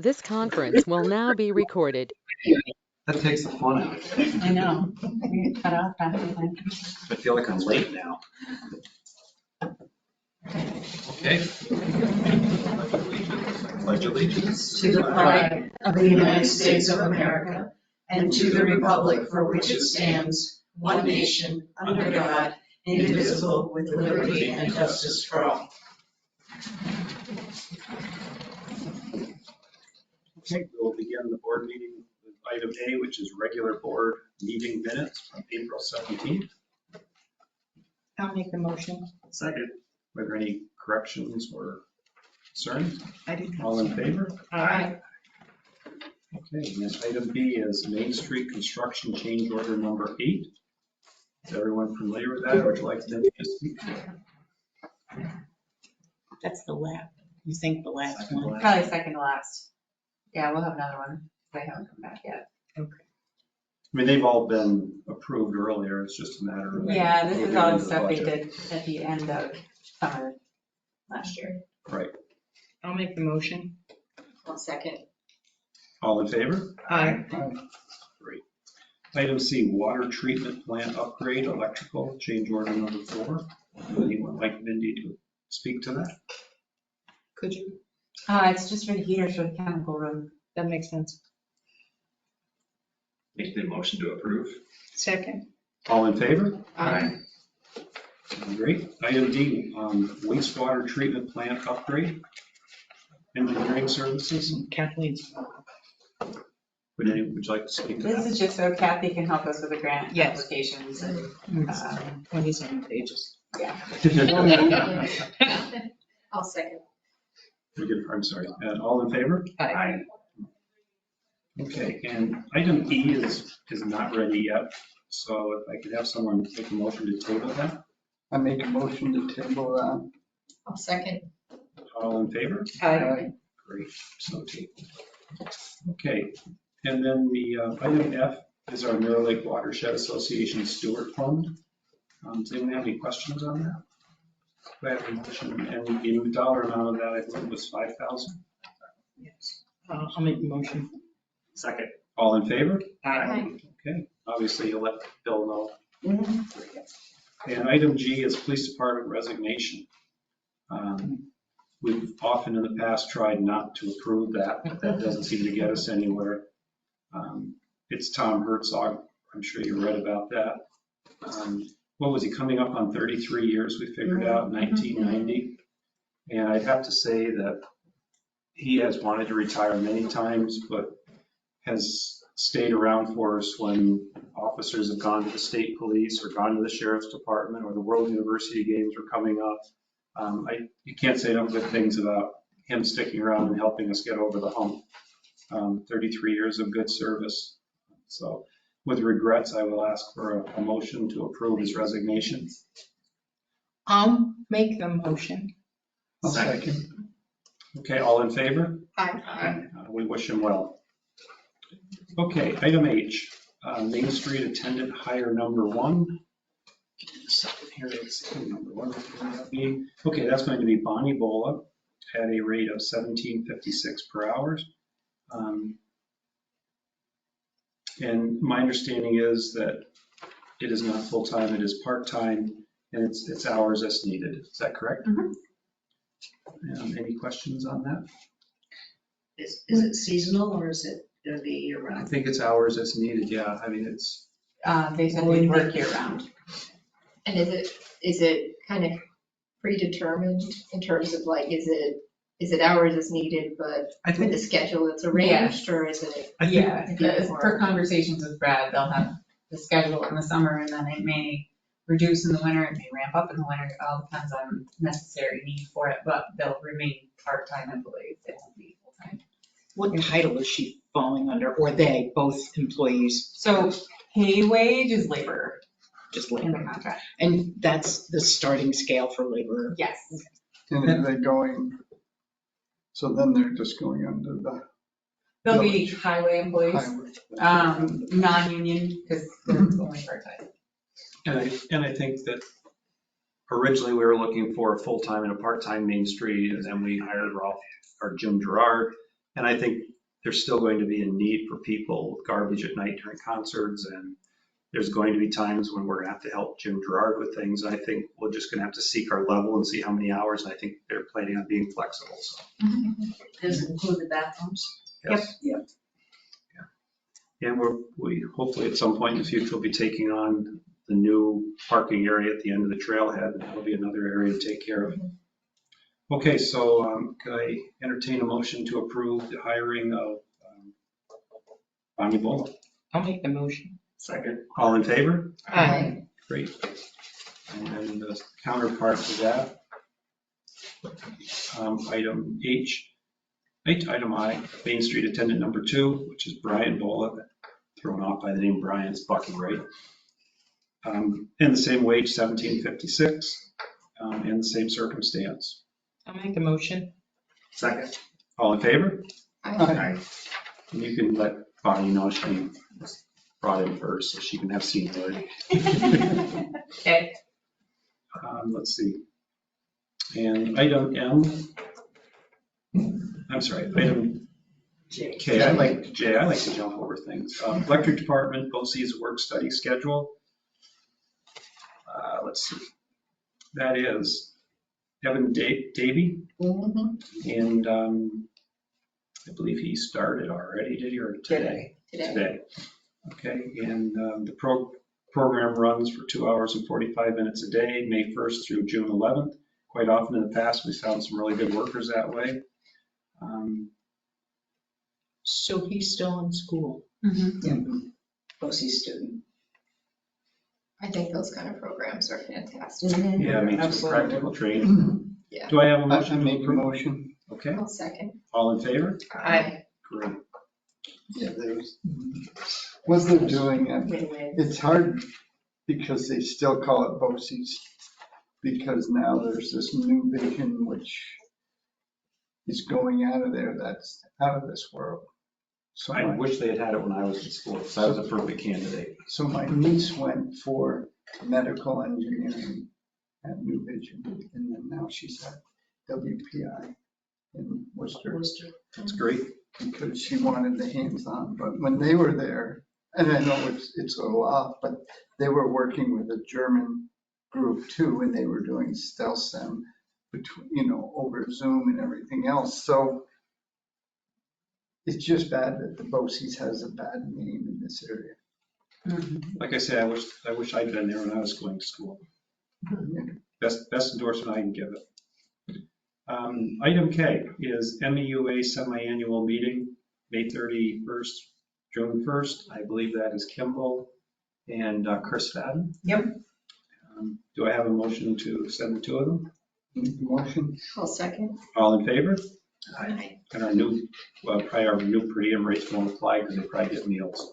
This conference will now be recorded. That takes the fun out. I know. We get cut off after that. I feel like I'm late now. Okay. Pledge allegiance to the flag of the United States of America and to the republic for which it stands, one nation, under God, indivisible, with liberty and justice for all. Okay, we'll begin the board meeting with item A, which is regular board meeting minutes from April 17th. I'll make the motion. Second. Were there any corrections or concerns? I didn't. All in favor? Aye. Okay, and then item B is Main Street construction change order number 8. Is everyone familiar with that, or would you like them to speak to it? That's the last, you think the last Second one? last. Probably second to last. Yeah, we'll have another one. They haven't come back yet. I mean, they've all been approved earlier, it's just a matter of. Yeah, this is all the moving stuff they into did at the end of summer last year. Right, I'll make the motion. One second. all in favor? Aye. Great. Item C, water treatment plant upgrade, electrical, change order number 4. Would anyone like Mindy to speak to that? Could you? It's just for the heaters for the chemical room. That makes sense. Make the motion to approve. Second. All in favor? Aye. Great. Item D, wastewater treatment plant upgrade, engineering services. Kathleen's. Would you like to speak to This that? is just so Kathy can help us with the grant Yes. applications and, 27 pages. yeah. I'll second. I'm sorry. All in favor? Aye. Okay, and item E is not ready yet, so if I could have someone make a motion to table that. I make a motion to table that. I'll second. All in favor? Aye. Great, so tabled. Okay, and then the item F is our Mirror Lake Watershed Association Stewart Fund. Does anyone have any questions on that? Do I have a motion? And the dollar amount of that, I believe, was 5,000. Yes. I'll make the motion. Second. All in favor? Aye. Okay, obviously you'll let Bill know. And item G is police department resignation. We've often in the past tried not to approve that, but that doesn't seem to get us anywhere. It's Tom Herzog. I'm sure you read about that. What was he coming up on 33 years, we figured out, in 1990. And I'd have to say that he has wanted to retire many times, but has stayed around for us when officers have gone to the state police or gone to the sheriff's department or the World University Games were coming up. You can't say enough good things about him sticking around and helping us get over the hump. 33 years of good service. So with regrets, I will ask for a motion to approve his resignation. I'll make the motion. I'll second. Okay, all in favor? Aye. We wish him well. Okay, item H, Main Street attendant hire number 1. Here it is, number 1. Okay, that's going to be Bonnie Bola at a rate of $17.56 per hour. And my understanding is that it is not full-time, it is part-time, and it's hours as needed. Is that correct? Any questions on that? Is it seasonal or is it going to be year I round? think it's hours as needed, yeah. I mean, it's, They said they'd work year round. And is it kind of predetermined in terms of like, is it hours as needed, but I with the think, schedule that's arranged, or is it? I think, Yeah, per conversations with Brad, they'll have the schedule in the summer and then it may reduce in the winter, it may ramp up in the winter. It all depends on necessary need for it, but they'll remain part-time employees. They won't be full-time. What title is she falling under? Or they, both employees? So pay wage is laborer Just in the labor. contract. And that's the starting scale for laborer. Yes. And are they going, so then they're just going under the They'll be highway employees, highway. non-union, because they're only part-time. and I think that originally we were looking for a full-time and a part-time Main Street, and then we hired Ralph or Jim Gerard. And I think there's still going to be a need for people with garbage at night during concerts, and there's going to be times when we're gonna have to help Jim Gerard with things. I think we're just gonna have to seek our level and see how many hours, and I think they're planning on being flexible, so. Does it include the bathrooms? Yes. Yep. Yeah. And we hopefully at some point in the future will be taking on the new parking area at the end of the trailhead, and that'll be another area to take care of. Okay, so could I entertain a motion to approve the hiring of Bonnie Bola? I'll make the motion. Second. All in favor? Aye. Great. And then the counterpart to that, item H, item I, Main Street Attendant number 2, which is Brian Bola, thrown off by the name Brian, it's Bucky, right? And the same wage, $17.56, and the same circumstance. I'll make the motion. Second. All in favor? Aye. And you can let Bonnie know she was brought in first, so she can have seniority. Okay. Let's see. And item M, I'm sorry, item K, I like to jump over things. Electric Department, BOCES work study schedule. Let's see. That is Evan Davy, Mhm. and I believe he started already, did he, or today? Today. Okay, and the program runs for 2 hours and 45 minutes a day, May 1st through June 11th. Quite often in the past, we found some really good workers that way. So he's still in school. Mhm. BOCES student. I think those kind of programs are fantastic. Yeah, I mean, it's Absolutely. practical training. Yeah. Do I have a I motion to make a approve? motion. Okay, I'll second. all in favor? Aye. Great. Yeah, there's, what they're doing, Win-win. it's hard because they still call it BOCES, because now there's this new vision which is going out of there that's out of this world. So I my, wish they had had it when I was in school, because I was a perfect candidate. so my niece went for medical engineering at New Vision, and then now she's at WPI in Worcester. That's great. Because she wanted the hands-on, but when they were there, and I know it's a little off, but they were working with a German group too, and they were doing StelSem between, over Zoom and everything else, so it's just bad that the BOCES has a bad name in this area. Like I said, I wish I'd been there when I was going to school. Best endorsement I can give it. Item K is MEUA semi-annual meeting, May 31st, June 1st. I believe that is Kimball and Chris Fadden. Yep. Do I have a motion to send the two of them? Make the motion. I'll second. All in favor? Aye. And our new, probably our new per diem rates won't apply because they probably get meals.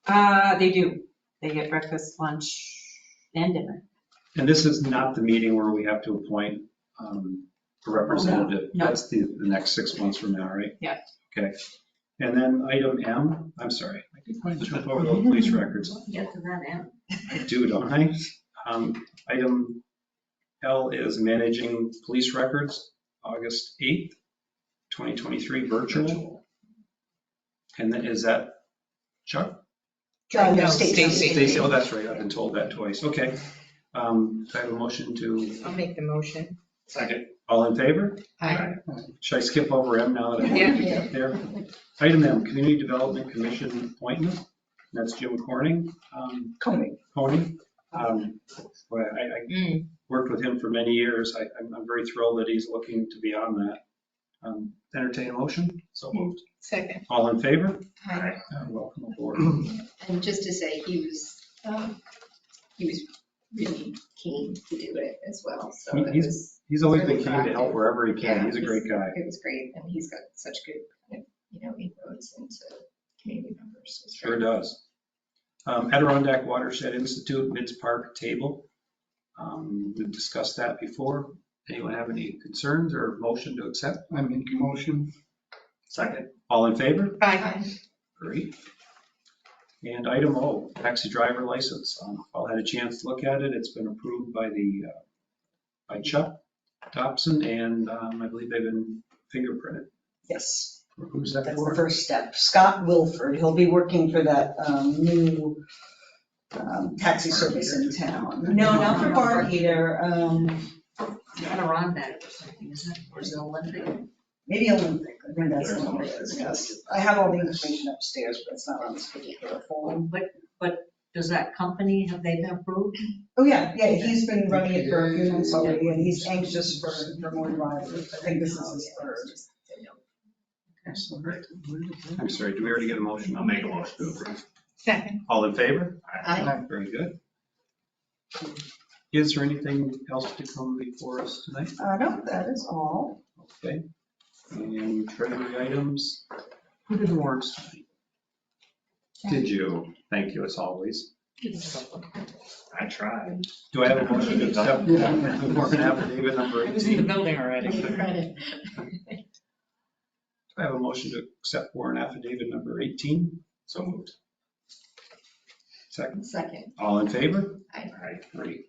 They do. They get breakfast, lunch, and dinner. And this is not the meeting where we have to appoint a representative. No. That's the next 6 months from now, right? Yeah. Okay. And then item M, I'm sorry, I keep wanting to jump over those police records. Get to that end. I do, don't I? Item L is managing police records, August 8th, 2023, virtual. And then is that Chuck? No, Stacy. Stacy, oh, that's right, I've been told that twice. Okay. Do I have a motion to, I'll make the motion. Second. all in favor? Aye. Should I skip over M now that I Yeah. want to get there? Item M, Community Development Commission appointment. That's Jim Corning. Coney. Boy, I worked with him for many years. I'm very thrilled that he's looking to be on that. Entertain a motion? So moved. Second. All in favor? Aye. Welcome aboard. And just to say, he was really keen to do it as well, so it was, He's always been keen to help wherever he can. He's a great guy. it was great, and he's got such good, inroads into community members. It's Sure great. does. Adirondack Watershed Institute, Mids Park table. We've discussed that before. Anyone have any concerns or motion to accept? I make a motion. Second. All in favor? Aye. Great. And item O, taxi driver license. I'll had a chance to look at it. It's been approved by by Chuck Dobson, and I believe they've been fingerprinted. Yes. Who's that That's the for? first step. Scott Wilford, he'll be working for that new taxi service in town. No, not for Bar Eater, Adirondack or something, isn't it? Or is it Olympic? maybe Olympic. I think that's what it is, yes. I have all the information upstairs, but it's not on this particular form. But does that company, have they been approved? Oh, yeah, he's been running it for a few months already, and he's anxious for more drivers. I think this is his third. I'm sorry, do we already get a motion? I'll make a motion to approve. Second. All in favor? Aye. Very good. Is there anything else to come before us tonight? No, that is all. Okay. And treasury items, who did warrants tonight? Did you? Thank you, as always. I tried. Do I have a motion to accept the warrant affidavit number I was in the 18? Do building already. Credit. I have a motion to accept warrant affidavit number 18? So moved. Second. Second. All in favor? Aye. Great.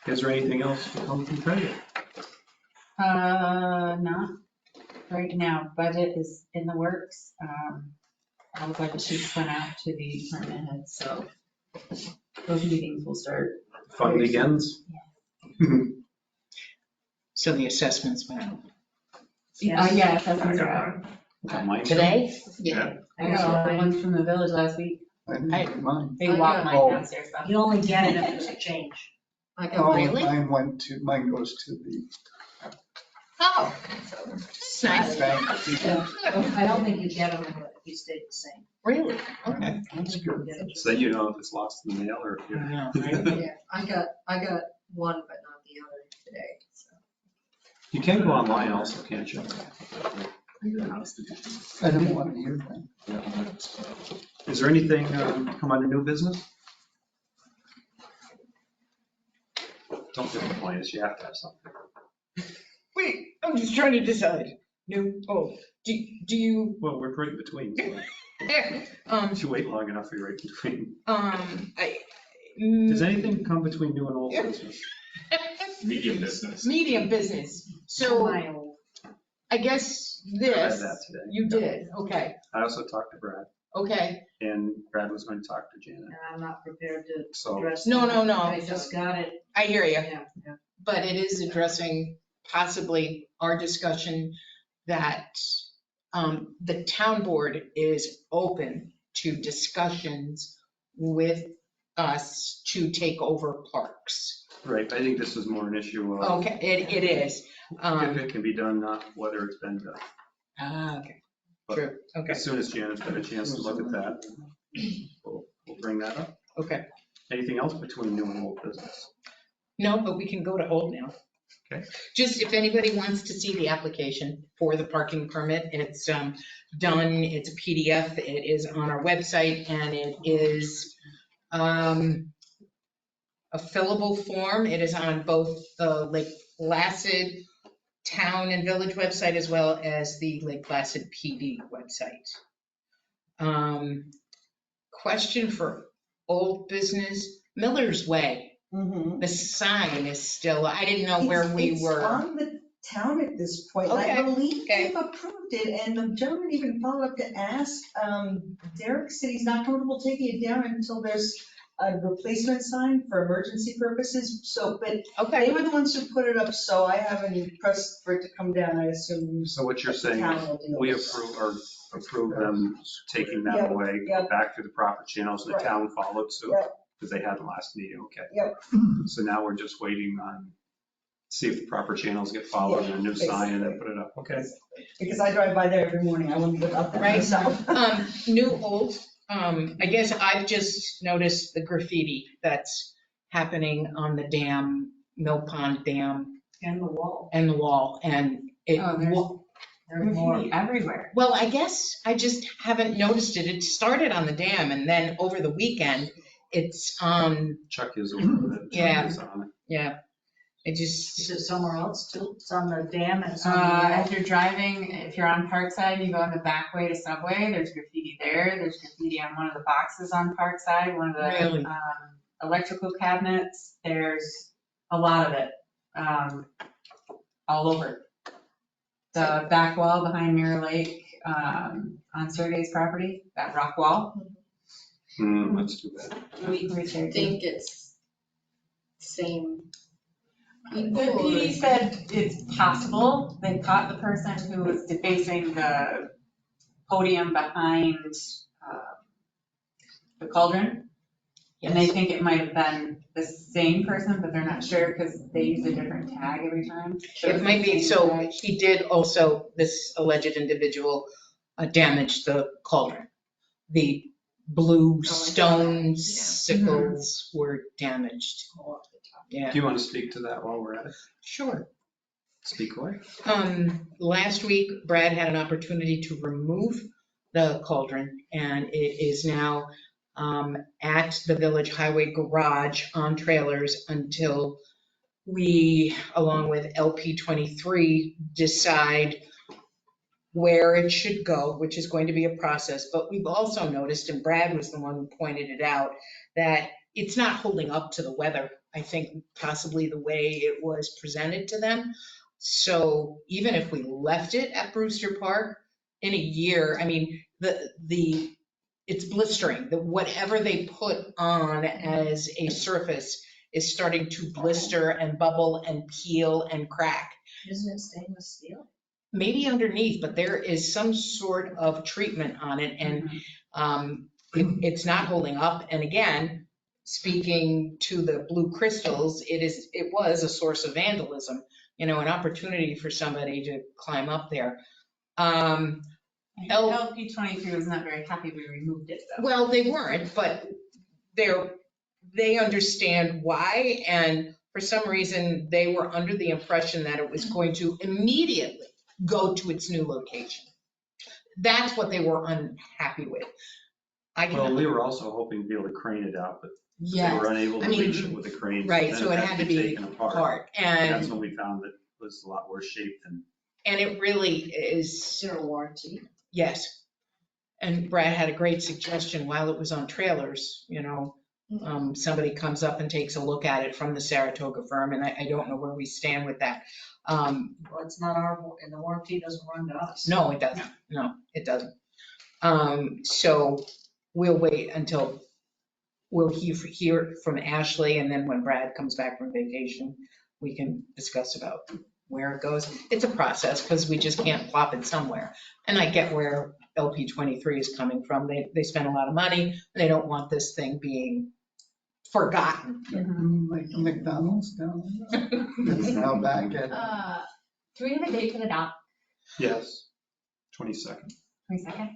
Is there anything else to come from treasury? Not right now. Budget is in the works. All the budget sheets went out to the department heads, so those meetings will start. Fun begins? So the assessments went out. Yeah, that's right. Mine too. Today? Yeah. I got all the ones from the village last week. I didn't get mine. They walked mine Oh. downstairs. though. You only get it if there's a change. Like, Oh, really? mine goes to the Oh. It's nice. bank. I don't think you get them if you stay the same. Really? Okay. That's good. So you know if it's lost in the mail or if I know, you. right? Yeah, I got one, but not the other today, so. You can go online also, can't you? I didn't want to hear that. Is there anything come under new business? Don't disappoint us, you have to have something. Wait, I'm just trying to decide. New, do you, Well, we're right in between. So if you wait long enough, you're right between. Does anything come between new and old business? Medium business. Medium business. So Mile. I guess I read this, that today. you did, okay, I also talked to Brad, okay. and Brad was going to talk to Janet, And I'm not prepared to so. address. No, that. no, I just got it. I hear you. Yeah. But it is addressing possibly our discussion that the town board is open to discussions with us to take over parks. Right, I think this is more an issue of Okay, it is. if it can be done, not whether it's been done. Okay, But true, okay, As soon as Janet's got a chance to look at that, we'll bring that up. okay. Anything else between new and old business? No, but we can go to old now. Okay. Just if anybody wants to see the application for the parking permit, it's done, it's a PDF, it is on our website, and it is a fillable form. It is on both the Lake Placid Town and Village website as well as the Lake Placid PD website. Question for old business, Miller's Way. Mhm. The sign is still, I didn't know where we It's were. on the town at this point. I Okay, believe okay. they've approved it, and the gentleman even followed up to ask, Derek said he's not comfortable taking it down until there's a replacement sign for emergency purposes, so, but they Okay, were the ones who put it up, so I haven't pressed for it to come down, I assume. So what you're the saying, town will deal we with it. approve them taking that Yep, away, yep. back to the proper channels, and the Right. town followed suit, Yep. because they had the last meeting, okay. Yep. So now we're just waiting on, see if the proper channels get followed, and a new sign, and then put it up, okay? Because I drive by there every morning, I wouldn't live out there Right. myself. new, old, I guess I've just noticed the graffiti that's happening on the dam, Mill Pond Dam And the wall. and the wall, and it, Oh, There's more. Graffiti everywhere. well, I guess I just haven't noticed it. It started on the dam, and then over the weekend, it's on, Chuck is over it. Chuck Yeah. is on it. yeah, it Is just, it somewhere else too? It's on the dam and it's on the wall. As you're driving, if you're on Parkside, you go on the back way to Subway, there's graffiti there. There's graffiti on one of the boxes on Parkside, one of Really? the electrical cabinets. There's a lot of it, all over. the back wall behind Mirror Lake, on Sergey's property, that rock wall. Let's do that. I think it's same The people. PD said it's possible they caught the person who was defacing the podium behind the cauldron. And they think it might have been the same person, but they're not sure because they use a different tag every time. So It it's might the be, same so tag. he did also, this alleged individual damaged the cauldron. The blue stone sickles were damaged. Yeah, Do you want to speak to that while we're at it? sure. Speak away. Last week, Brad had an opportunity to remove the cauldron, and it is now at the Village Highway Garage on trailers until we, along with LP 23, decide where it should go, which is going to be a process. But we've also noticed, and Brad was the one who pointed it out, that it's not holding up to the weather. I think possibly the way it was presented to them. So even if we left it at Brewster Park in a year, I mean, it's blistering. Whatever they put on as a surface is starting to blister and bubble and peel and crack. Isn't it stainless steel? Maybe underneath, but there is some sort of treatment on it, and it's not holding up. And again, speaking to the blue crystals, it was a source of vandalism, an opportunity for somebody to climb up there. LP 23 was not very happy we removed it though. Well, they weren't, but they understand why, and for some reason, they were under the impression that it was going to immediately go to its new location. That's what they were unhappy with. Well, we were also hoping to be able to crane it out, but they Yes, were unable to I mean, reach it with a crane. right, then so it had to be taken apart. And that's and when we found that it was a lot worse shape than. it really is. Is there a warranty? Yes. And Brad had a great suggestion while it was on trailers, somebody comes up and takes a look at it from the Saratoga firm, and I don't know where we stand with that. Well, it's not and the warranty doesn't run to us. No, it doesn't. No, it doesn't. So we'll wait until we'll hear from Ashley, and then when Brad comes back from vacation, we can discuss about where it goes. It's a process because we just can't plop it somewhere. And I get where LP 23 is coming from. They spend a lot of money, and they don't want this thing being forgotten. Like the McDonald's down there. It's now back at, Do we have a date for the dock? Yes, 22nd. 22nd?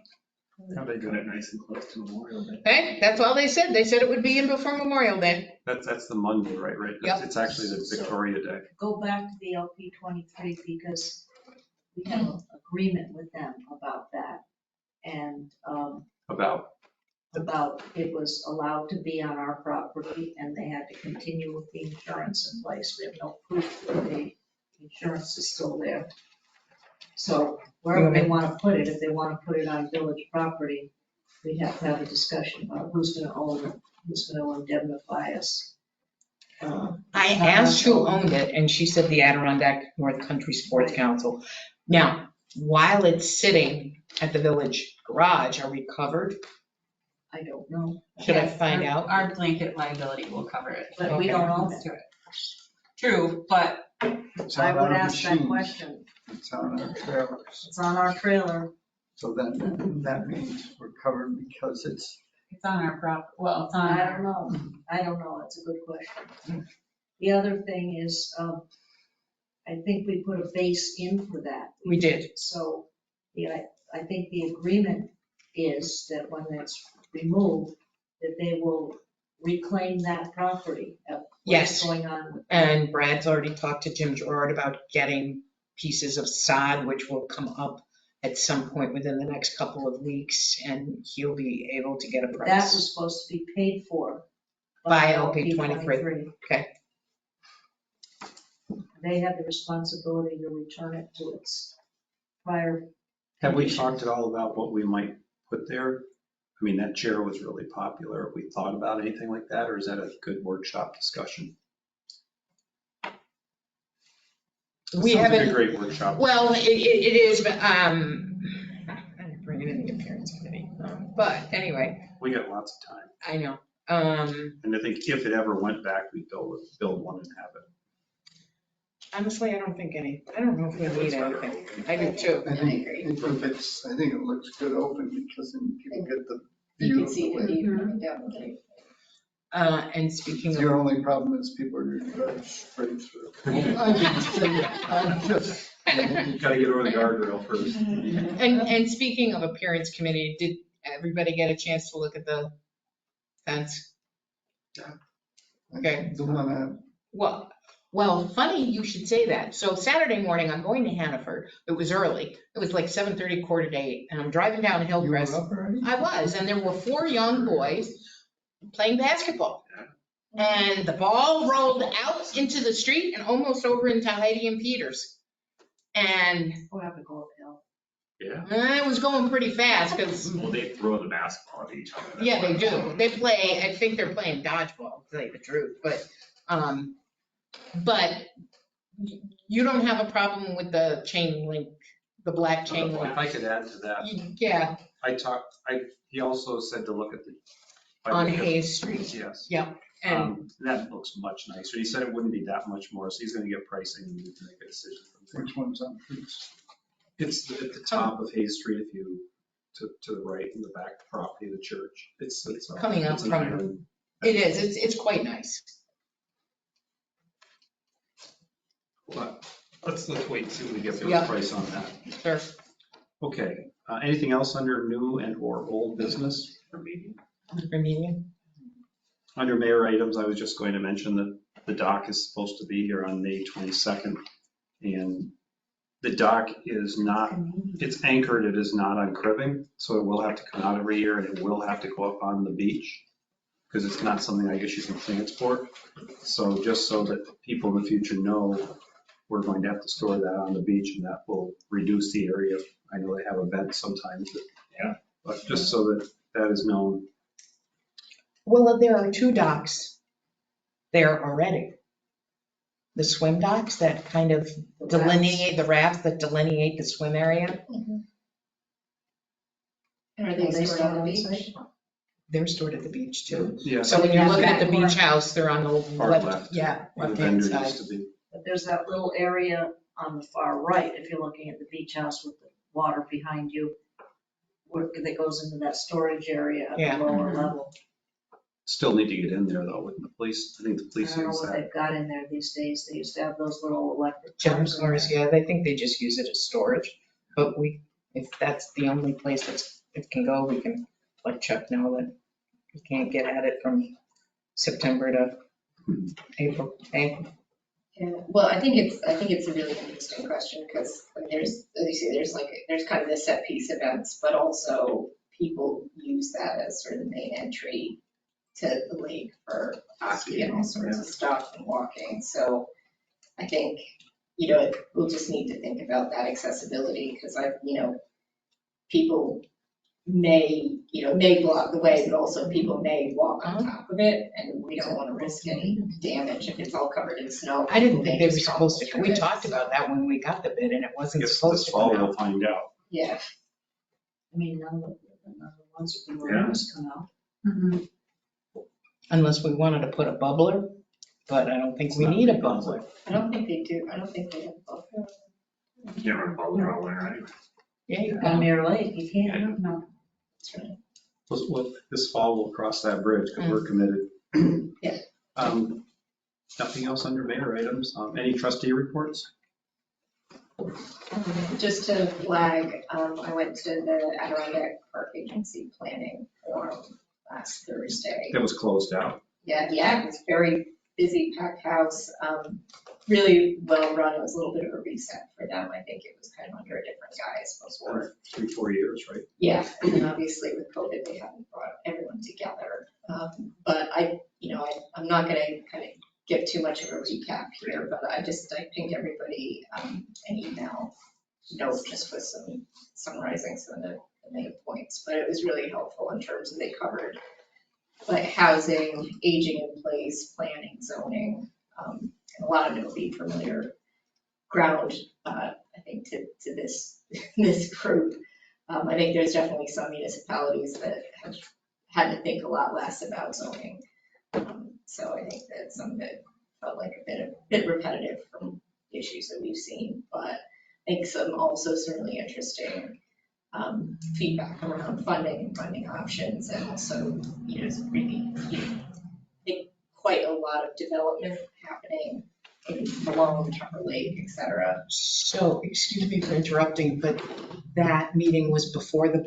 How they Got do it nice and close to Memorial Day. Okay, that's all they said. They said it would be in before Memorial Day. That's the Monday, right? Yep. It's actually the Victoria Day. Go back to the LP 23 because we have an agreement with them about that. And About, about it was allowed to be on our property and they had to continue with the insurance in place. We have no proof that the insurance is still there. So wherever they want to put it, if they want to put it on village property, we'd have to have a discussion about who's going to own it, who's going to indemnify us. I asked who owned it, and she said the Adirondack North Country Sports Council. Now, while it's sitting at the village garage, are we covered? I don't know, Should I Yes, find our- out? Our blanket liability will cover it. but we don't own it. True, but it's I on would our ask that machines. question. It's on our trailers. It's on our trailer. So then that means we're covered because it's, it's on our well, it's on I our. don't know. I don't know. It's a good question. The other thing is, I think we put a base in for that. We did. So, I think the agreement is that when it's removed, that they will reclaim that property. Yes. What's going on with that. And Brad's already talked to Jim Gerard about getting pieces of sod, which will come up at some point within the next couple of weeks, and he'll be able to get a That price. was supposed to be paid for. By LP 23. Okay. They have the responsibility to return it to its prior. have we condition. talked at all about what we might put there? I mean, that chair was really popular. Have we thought about anything like that, or is that a good workshop discussion? We Sounds like a haven't, great workshop. well, it is, but, I didn't bring it in the appearance committee. But anyway, We got lots of time. I know. And I think if it ever went back, we'd build one and have it. Honestly, I don't know if we need anything. I do too. I think it looks good open because then people get the You view can of see the the lake. view coming down the lake. And speaking of, Your only problem is people are going to drive straight through. I'm just. You gotta get over the guardrail first. and speaking of appearance committee, did everybody get a chance to look at the fence? Okay. The one Well, funny you should say that. So Saturday morning, I'm going to Hannaford. It was early. It was like 7:30, 7:45, and I'm driving down you were Hillcrest. up already? I was, and there were 4 young boys playing basketball. And the ball rolled out into the street and almost over into Heidi and Peters. And We'll have to go uphill. Yeah. I was going pretty fast because, Well, they throw the basketball at each other. yeah, they do. They play, I think they're playing dodgeball, to tell you the truth. But you don't have a problem with the chain link, the black chain link? If I could add to that, Yeah, he also said to look at the. on Hayes Street. Yes. Yeah, and That looks much nicer. He said it wouldn't be that much more, so he's gonna get pricing and we can make a decision from there. Which one's on Fruits? It's at the top of Hayes Street, if you, to the right in the back property of the church. It's Coming up it's an from- island. it is, it's quite nice. But let's wait and see what we get for Yeah. the price on that. Sure. Okay, anything else under new and or old business? Remedial. Under mayor items, I was just going to mention that the dock is supposed to be here on May 22nd. And the dock is not, it's anchored, it is not on cribbing, so it will have to come out every year and it will have to go up on the beach. Because it's not something I guess you can transport. So just so that people in the future know, we're going to have to store that on the beach and that will reduce the area. I know they have events sometimes, but just so that that is known. Well, there are 2 docks there already. The swim docks that kind of delineate, the rafts that delineate the swim area. And are they stored on the beach? They're stored at the beach too. Yeah. So when you're looking at the beach house, they're on the Far left, left. yeah, Where the left-hand vendor side. used to be. But there's that little area on the far right, if you're looking at the beach house with the water behind you, that goes into that storage area at Yeah. the lower level. Still need to get in there though with the police. I think the I police don't know use what that. they've got in there these days. They used to have those little electric. Gym cars in stores, there. yeah, they think they just use it as storage. But if that's the only place it can go, we can let Chuck know that we can't get at it from September to April. Yeah, well, I think it's a really interesting question because there's, as you say, there's kind of the set piece events, but also people use that as sort of the main entry to the lake for hockey and all sorts of stuff and walking. So I think, we'll just need to think about that accessibility because people may block the way, but also people may walk on top of it and we don't want to risk any damage if it's all covered in snow. I didn't think they were just supposed to, stumble we through it. talked about that when we got the bid and it wasn't Guess supposed this to fall come we'll out. find out. Yeah, I mean, none of the ones that we were Yeah. just come out. Mhm. Unless we wanted to put a bubbler, but I don't think we It's not need a big, is it? bubbler. I don't think they do. I don't think they have both. You can't run bubble all winter anyway. Yeah, you On can. Mirror Lake, you can't. No. That's right. This fall we'll cross that bridge because we're committed. Yeah. Nothing else under mayor items. Any trustee reports? Just to flag, I went to the Adirondack Park Agency Planning Forum last Thursday. It was closed out. Yeah, it was very busy, packed house, really well run. It was a little bit of a reset for them. I think it was kind of under a different guise before. 3-4 years, right? Yeah, and then obviously with COVID, they haven't brought everyone together. But I'm not gonna kind of give too much of a recap here, but I pinged everybody an email note just with some summarizing some of the main points. But it was really helpful in terms of they covered like housing, aging in place, planning, zoning, and a lot of it will be familiar ground, I think, to this group. I think there's definitely some municipalities that have had to think a lot less about zoning. So I think that's something that felt like a bit repetitive from issues that we've seen, but I think some really interesting feedback around funding and funding options, and also, there's really, I think quite a lot of development happening in Malone, Tucker Lake, et cetera. So, excuse me for interrupting, but that meeting was before the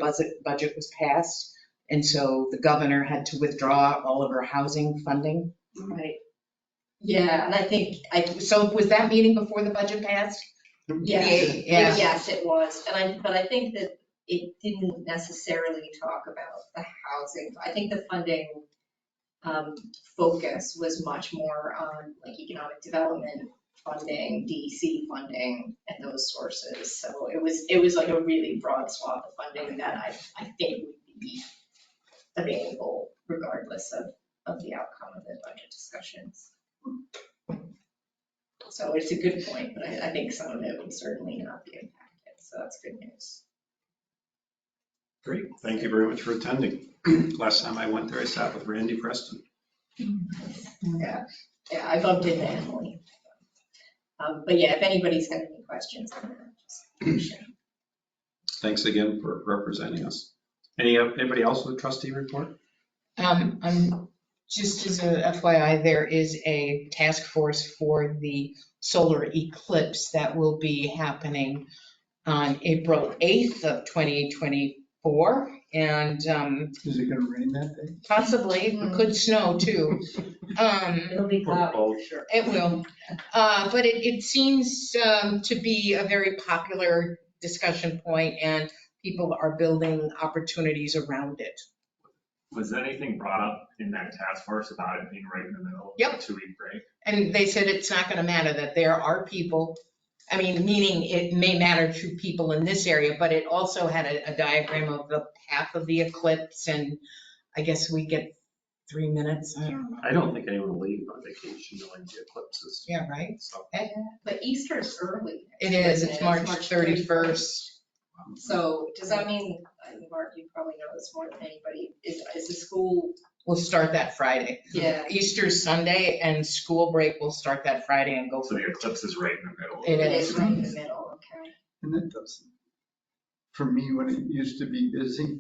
budget was passed, and so the governor had to withdraw all of her housing funding. Right. Yeah, and I think, So was that meeting before the budget passed? yes, Yeah. yes, it was. But I think that it didn't necessarily talk about the housing. I think the funding focus was much more on like economic development funding, DEC funding, and those sources. So it was like a really broad swath of funding that I think would be available regardless of the outcome of the budget discussions. So it's a good point, but I think some of it will certainly not be impacted, so that's good news. Great, thank you very much for attending. Last time I went there, I sat with Randy Preston. Yeah, I bumped into Emily. But yeah, if anybody's got any questions on that, just share. Thanks again for representing us. Anybody else with a trustee report? Just as a FYI, there is a task force for the solar eclipse that will be happening on April 8th of 2024. And Is it gonna rain that day? possibly, it could snow too. It'll be cloudy for sure. It will. But it seems to be a very popular discussion point, and people are building opportunities around it. Was anything brought up in that task force about it being right in the middle of Yep. a 2-week break? And they said it's not going to matter, that there are people, I mean, meaning it may matter to people in this area, but it also had a diagram of the path of the eclipse, and I guess we get 3 minutes. I don't know. I don't think anyone will leave on vacation knowing the eclipses. Yeah, right? So But Easter's early. It is, isn't it's March 31st. So does that mean, Mark, you probably know this more than anybody, is the school? We'll start that Friday. Yeah. Easter's Sunday, and school break will start that Friday and go So for the eclipse is right in the middle. It It is. is right in the middle, okay. And that doesn't, for me, when it used to be busy,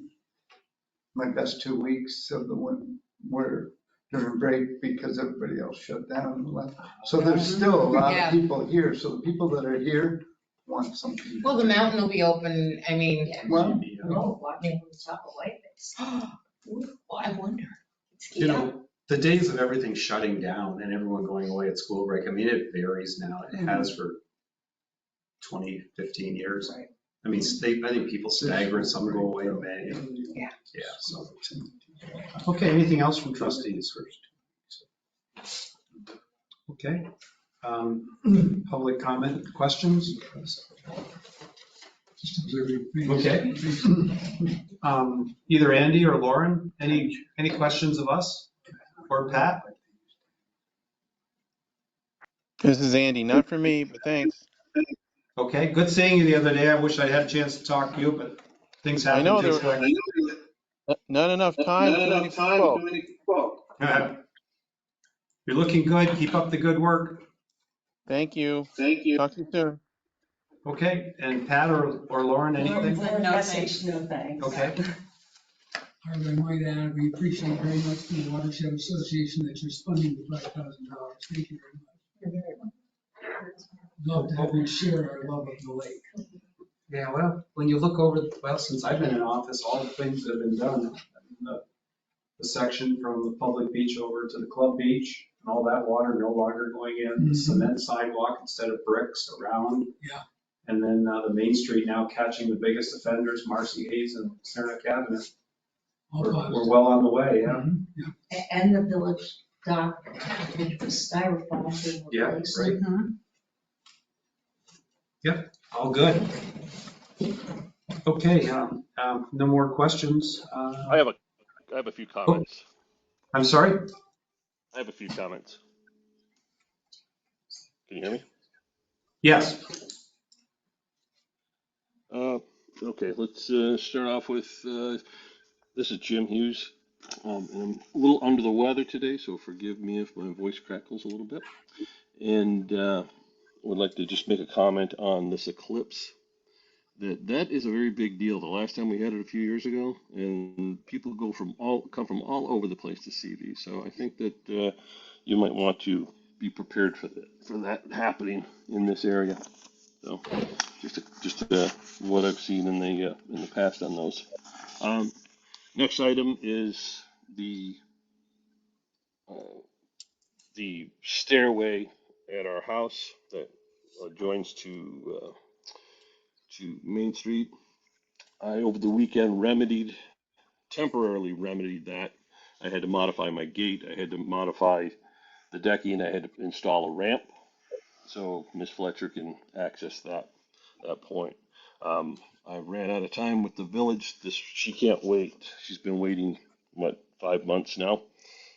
my best 2 weeks of the one were during break because everybody else shut down and left. So there's still a lot Yeah. of people here. So the people that are here want something. to Well, the do. mountain will be open, I mean, Yeah. Well, No, watching from the top of White Base. well, I wonder. You know, the days of everything shutting down and everyone going away at school break, I mean, it varies now. It has for 20, 15 years. Right. I mean, I think people stagger and some go away in May. Yeah. Yeah, so. Okay, anything else from trustees first? Okay. Public comment, questions? Okay. Either Andy or Lauren, any questions of us or Pat? This is Andy, not for me, but thanks. Okay, good seeing you the other day. I wish I had a chance to talk to you, but things I happen know just there- like. Not enough time, too many people. You're looking good. Keep up the good work. Thank you. Talk to you soon. Okay, and Pat or Lauren, anything? Message, no thanks. Okay, I might add, we appreciate very much from the Watershed Association that you're funding the $5,000. Thank you very much. Love to have you share our love of the lake. yeah, well, when you look over, well, since I've been in office, all the things that have been done, the section from the public beach over to the club beach, and all that water no longer going in, the cement sidewalk instead of bricks around. Yeah. And then the Main Street now catching the biggest offenders, Marcy Hayes and Sarah Cabinet. All We're positive. well on the way, yeah. And the village dock, which was styrofoam being Yeah, replaced. right. All good. Okay, no more questions. I have a few comments. I'm sorry? I have a few comments. Can you hear me? Yes. Okay, let's start off with this is Jim Hughes. And I'm a little under the weather today, so forgive me if my voice crackles a little bit. And would like to just make a comment on this eclipse. That is a very big deal. The last time we had it a few years ago, and people come from all over the place to see these. So I think that you might want to be prepared for that happening in this area. So just what I've seen in the past on those. Next item is uh, the stairway at our house that joins to Main Street. I over the weekend temporarily remedied that. I had to modify my gate. I had to modify the decking. I had to install a ramp so Miss Fletcher can access that point. I ran out of time with the village. She can't wait. She's been waiting 5 months now,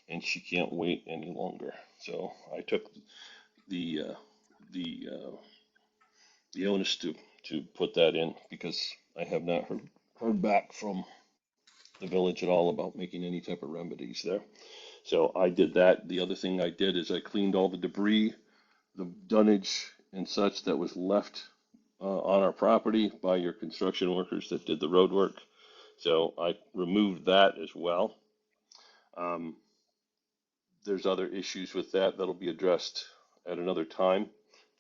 and she can't wait any longer. So I took the the onus to put that in because I have not heard back from the village at all about making any type of remedies there. So I did that. The other thing I did is I cleaned all the debris, the dunnage and such that was left on our property by your construction workers that did the road work. So I removed that as well. Um, there's other issues with that that'll be addressed at another time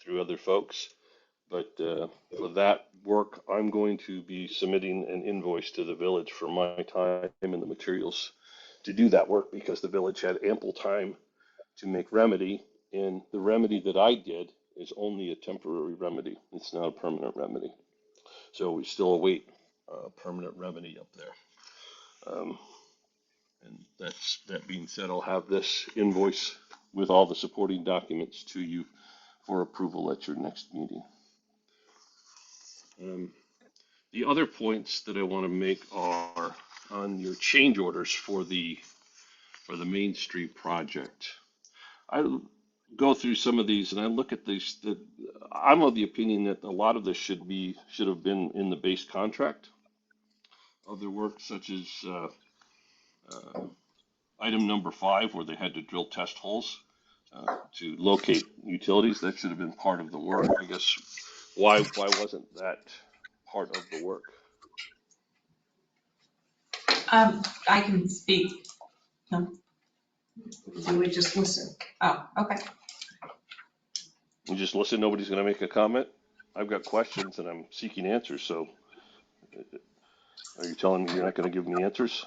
through other folks. But for that work, I'm going to be submitting an invoice to the village for my time and the materials to do that work because the village had ample time to make remedy. And the remedy that I did is only a temporary remedy. It's not a permanent remedy. So we still await a permanent remedy up there. And that being said, I'll have this invoice with all the supporting documents to you for approval at your next meeting. The other points that I want to make are on your change orders for the Main Street project. I go through some of these and I look at these. I'm of the opinion that a lot of this should have been in the base contract of their work, such as item number 5, where they had to drill test holes to locate utilities. That should have been part of the work. I guess why wasn't that part of the work? I can speak. No? You would just listen. Oh, okay. You just listen, nobody's going to make a comment? I've got questions and I'm seeking answers, so are you telling me you're not going to give me answers?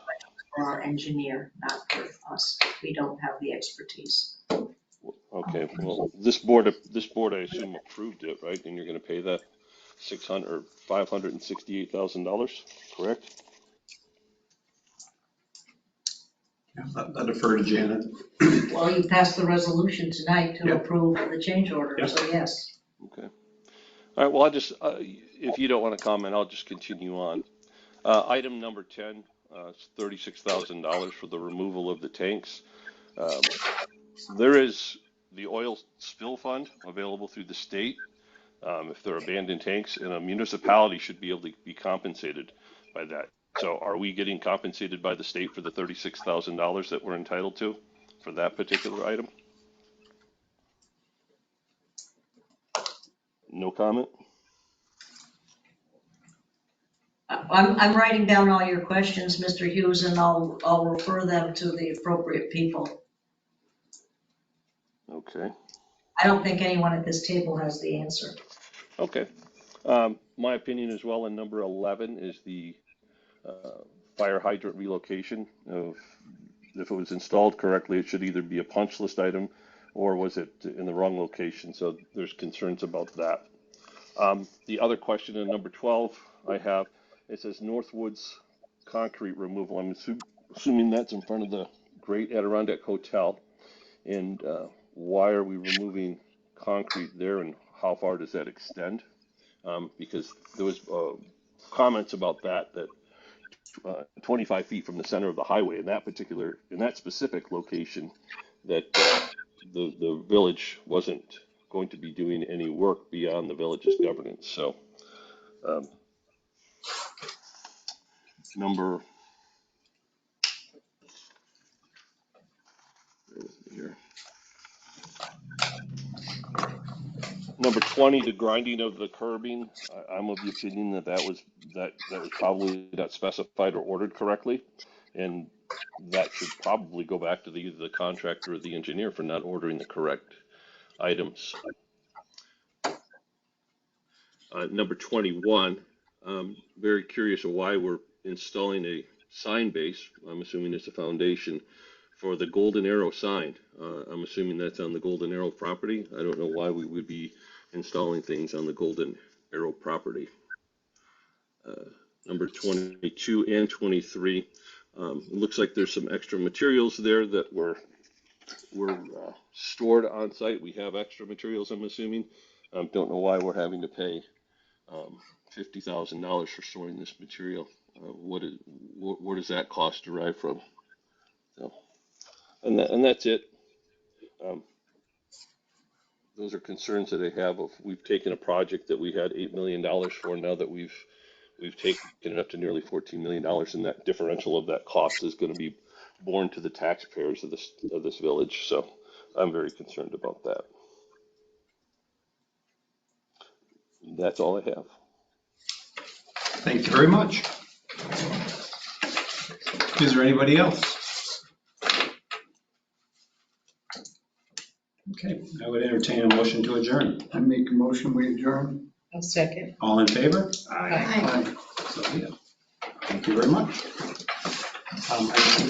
For our engineer, not for us. We don't have the expertise. Okay, well, this board I assume approved it, right? And you're going to pay the $568,000, correct? I defer to Janet. Well, you passed the resolution tonight to Yep. approve the change order, Yep. so yes. Okay. All right, well, if you don't want to comment, I'll just continue on. Item number 10, it's $36,000 for the removal of the tanks. There is the oil spill fund available through the state if they're abandoned tanks, and a municipality should be able to be compensated by that. So are we getting compensated by the state for the $36,000 that we're entitled to for that particular item? No comment? I'm writing down all your questions, Mr. Hughes, and I'll refer them to the appropriate people. Okay. I don't think anyone at this table has the answer. Okay. My opinion as well on number 11 is the fire hydrant relocation. If it was installed correctly, it should either be a punch list item or was it in the wrong location? So there's concerns about that. The other question in number 12 I have, it says Northwoods concrete removal. I'm assuming that's in front of the Great Adirondack Hotel. And why are we removing concrete there and how far does that extend? Because there was comments about that 25 feet from the center of the highway in that specific location that the village wasn't going to be doing any work beyond the village's governance. So, number here. Number 20, the grinding of the curbing. I'm of the opinion that that was probably not specified or ordered correctly, and that should probably go back to either the contractor or the engineer for not ordering the correct items. Number 21, very curious of why we're installing a sign base. I'm assuming it's a foundation for the Golden Arrow sign. I'm assuming that's on the Golden Arrow property. I don't know why we would be installing things on the Golden Arrow property. Number 22 and 23, it looks like there's some extra materials there that were stored on site. We have extra materials, I'm assuming. Don't know why we're having to pay $50,000 for storing this material. Where does that cost derive from? So, and that's it. Those are concerns that I have. We've taken a project that we had $8 million for. Now that we've taken it up to nearly $14 million, and that differential of that cost is going to be borne to the taxpayers of this village. So I'm very concerned about that. That's all I have. Thank you very much. Is there anybody else? Okay, I would entertain a motion to adjourn. I make a motion, we adjourn. I'll second. All in favor? Aye. So, yeah. Thank you very much. I think